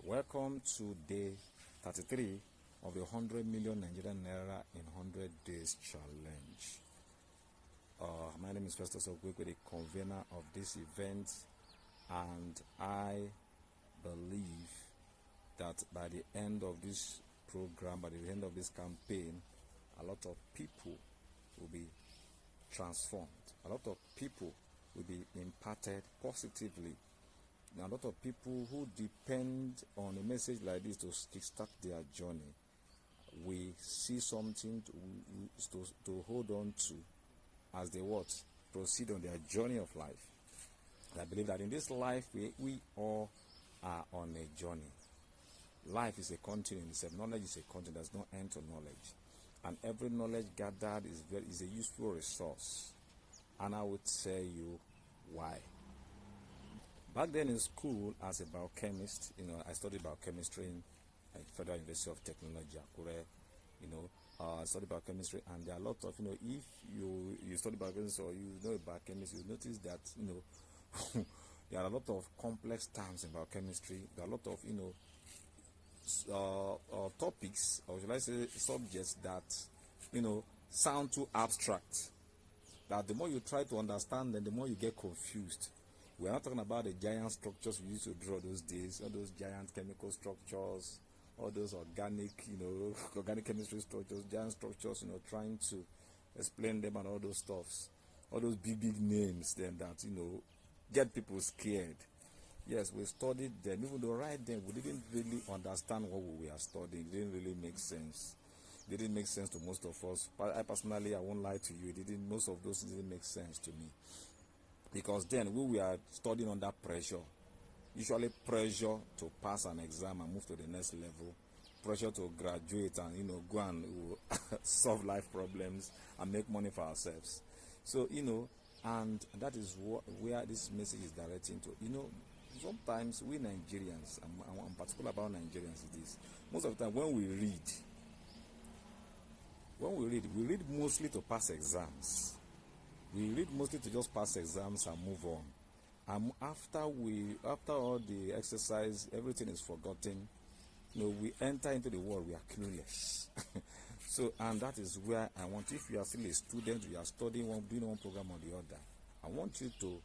Welcome to day 33 of the 100 million Nigerian naira in 100 days challenge. My name is Festus Ogwekwe, the convener of this event, and I believe that by the end of this program, by the end of this campaign, a lot of people will be transformed. A lot of people will be impacted positively. A lot of people who depend on a message like this to start their journey, we see something to hold on to as they proceed on their journey of life. And I believe that in this life, we all are on a journey. Life is a continuum. Knowledge is a continuum. There's no end to knowledge. And every knowledge gathered is a useful resource. And I would tell you why. Back then in school, as a biochemist, I studied biochemistry in Federal University of Technology, Akure. I studied biochemistry, and there are a lot of, if you study biochemistry or you know a biochemist, you notice that, there are a lot of complex terms in biochemistry. There are a lot of, topics, or should I say subjects that, sound too abstract. That the more you try to understand them, the more you get confused. We're not talking about the giant structures we used to draw those days, all those giant chemical structures, all those organic, organic chemistry structures, giant structures, trying to explain them and all those stuffs, all those big names then that, get people scared. Yes, we studied them, even though right then we didn't really understand what we were studying. It didn't really make sense. It didn't make sense to most of us. But I personally, I won't lie to you, most of those things didn't make sense to me. Because then we were studying under pressure. Usually pressure to pass an exam and move to the next level. Pressure to graduate and, go and solve life problems and make money for ourselves. So, and that is where this message is directing to. Sometimes we Nigerians, I'm particular about Nigerians, is this. Most of the time when we read mostly to pass exams. We read mostly to just pass exams and move on. And after all the exercise, everything is forgotten. We enter into the world, we are clueless. So, and that is where I want, if you are still a student, you are studying doing one program or the other, I want you to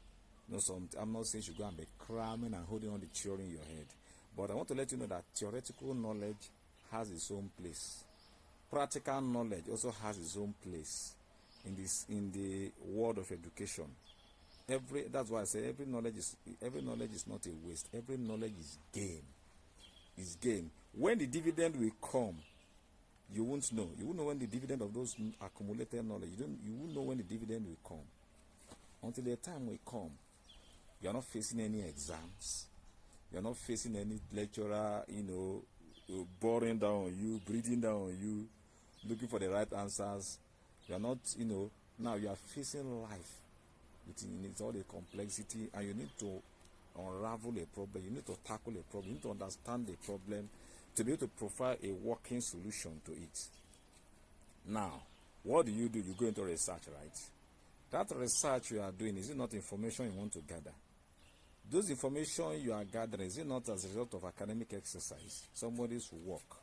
know something. I'm not saying you should go and be cramming and holding on the theory in your head. But I want to let you know that theoretical knowledge has its own place. Practical knowledge also has its own place in the world of education. That's why I say every knowledge is not a waste. Every knowledge is gain. Is gain. When the dividend will come, you won't know. You won't know when the dividend of those accumulated knowledge. You won't know when the dividend will come. Until the time will come, you are not facing any exams. You are not facing any lecturer, boring down on you, breathing down on you, looking for the right answers. You are not, now you are facing life with all the complexity, and you need to unravel a problem. You need to tackle a problem. You need to understand the problem to be able to provide a working solution to it. Now, what do? You go into research, right? That research you are doing, is it not information you want to gather? Those information you are gathering, is it not as a result of academic exercise? Somebody's work,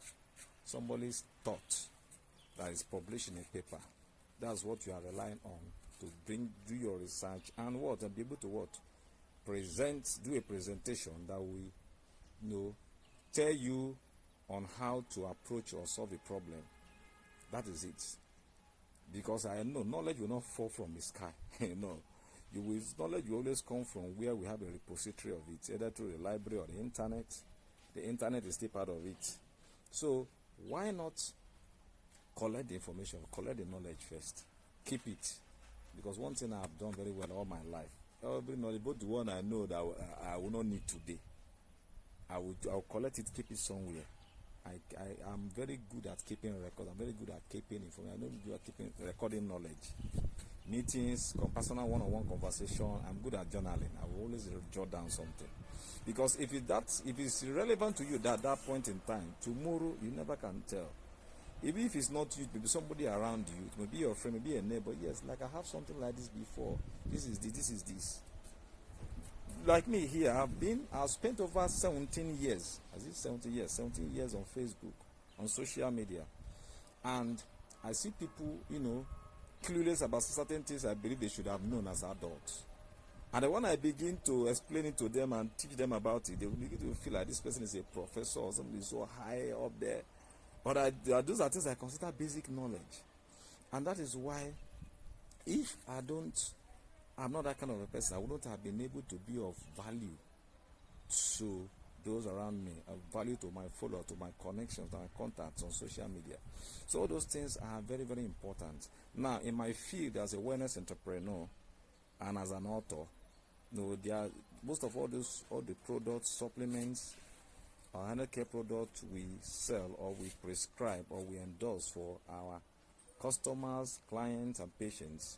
somebody's thought that is published in a paper. That's what you are relying on to do your research and be able to do a presentation that will, tell you on how to approach or solve a problem. That is it. Because I know knowledge will not fall from the sky. Knowledge will always come from where we have a repository of it, either through the library or the internet. The internet is still part of it. So why not collect the information, collect the knowledge first, keep it? Because one thing I have done very well all my life, every knowledge, both the one I know that I will not need today, I'll collect it, keep it somewhere. I'm very good at keeping records. I'm very good at keeping information. I'm very good at keeping recording knowledge. Meetings, personal one-on-one conversation. I'm good at journaling. I will always jot down something. Because if it's relevant to you at that point in time, tomorrow you never can tell. Even if it's not you, maybe somebody around you, it may be your friend, maybe a neighbor. Yes, like I have something like this before. This is this. like me here, I've spent over 17 years, as if 17 years, 17 years on Facebook, on social media. And I see people, clueless about certain things I believe they should have known as adults. And then when I begin to explain it to them and teach them about it, they will begin to feel like this person is a professor or somebody so high up there. But those are things I consider basic knowledge. And that is why, if I'm not that kind of a person, I wouldn't have been able to be of value to those around me, of value to my followers, to my connections, to my contacts on social media. So all those things are very, very important. Now, in my field as a wellness entrepreneur and as an author, most of all the products, supplements, or healthcare products we sell or we prescribe or we endorse for our customers, clients, and patients,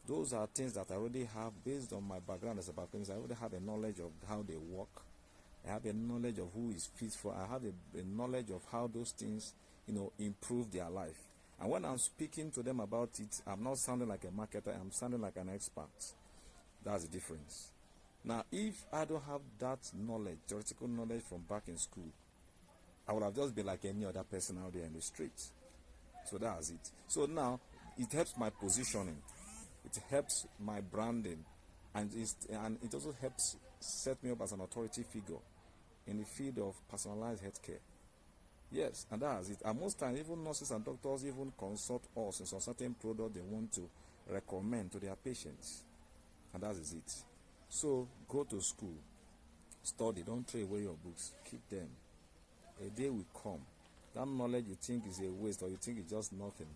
those are things that I already have based on my background as a biochemist. I already have a knowledge of how they work. I have a knowledge of who is fit for. I have a knowledge of how those things, improve their life. And when I'm speaking to them about it, I'm not sounding like a marketer. I'm sounding like an expert. That's the difference. Now, if I don't have that knowledge, theoretical knowledge from back in school, I would have just been like any other person out there in the street. So that's it. So now, it helps my positioning. It helps my branding. And it also helps set me up as an authority figure in the field of personalized healthcare. Yes, and that's it. And most times, even nurses and doctors even consult us in some certain product they want to recommend to their patients. And that is it. So, go to school, study, don't throw away your books, keep them. A day will come. That knowledge you think is a waste, or you think it's just nothing,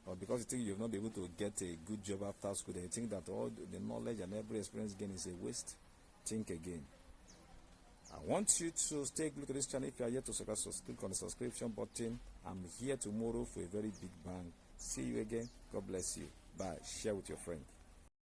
or because you think you've not been able to get a good job after school, then you think that all the knowledge and every experience gained is a waste. Think again. I want you to take a look at this channel. If you are yet to subscribe, click on the subscription button. I'm here tomorrow for a very big bang. See you again. God bless you. Bye. Share with your friend.